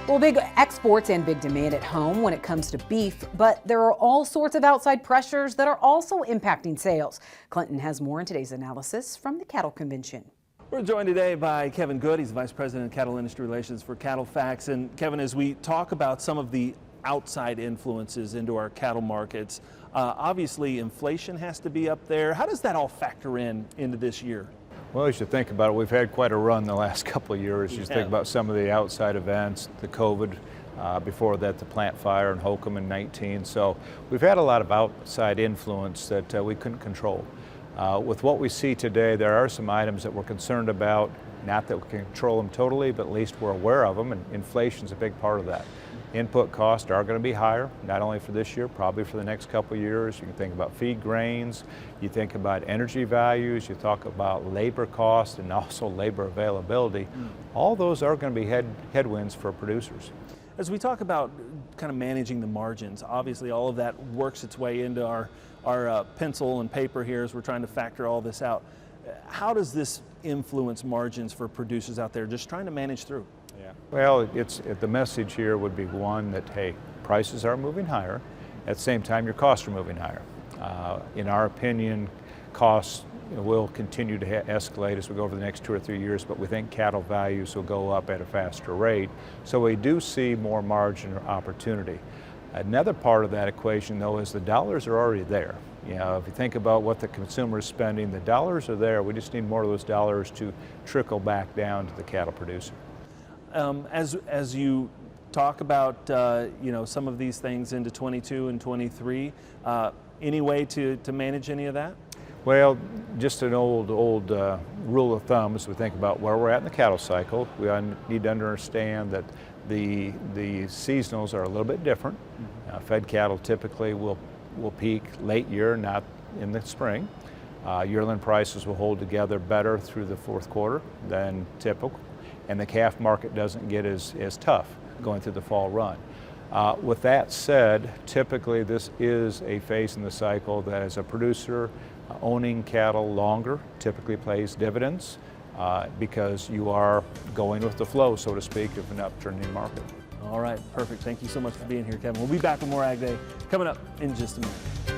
Well, big exports and big demand at home when it comes to beef, but there are all sorts of outside pressures that are also impacting sales. Clinton has more in today's analysis from the Cattle Convention. We're joined today by Kevin Good. He's Vice President of Cattle Industry Relations for Cattle Facts. And Kevin, as we talk about some of the outside influences into our cattle markets, obviously inflation has to be up there. How does that all factor into this year? Well, as you think about it, we've had quite a run the last couple of years. You think about some of the outside events, the COVID, before that the plant fire in Holcomb in 19. So we've had a lot of outside influence that we couldn't control. With what we see today, there are some items that we're concerned about. Not that we can control them totally, but at least we're aware of them, and inflation's a big part of that. Input costs are going to be higher, not only for this year, probably for the next couple of years. You can think about feed grains, you think about energy values, you talk about labor costs and also labor availability. All those are going to be headwinds for producers. As we talk about kind of managing the margins, obviously all of that works its way into our pencil and paper here as we're trying to factor all this out. How does this influence margins for producers out there just trying to manage through? Well, the message here would be one that, hey, prices are moving higher. At the same time, your costs are moving higher. In our opinion, costs will continue to escalate as we go over the next 2 or 3 years, but we think cattle values will go up at a faster rate. So we do see more margin or opportunity. Another part of that equation, though, is the dollars are already there. You know, if you think about what the consumer is spending, the dollars are there. We just need more of those dollars to trickle back down to the cattle producer. As you talk about some of these things into 22 and 23, any way to manage any of that? Well, just an old rule of thumb as we think about where we're at in the cattle cycle. We need to understand that the seasonals are a little bit different. Fed cattle typically will peak late year, not in the spring. Yearling prices will hold together better through the fourth quarter than typical, and the calf market doesn't get as tough going through the fall run. With that said, typically this is a phase in the cycle that as a producer, owning cattle longer typically pays dividends because you are going with the flow, so to speak, of an upturning market. All right, perfect. Thank you so much for being here, Kevin. We'll be back with more Ag Day coming up in just a minute.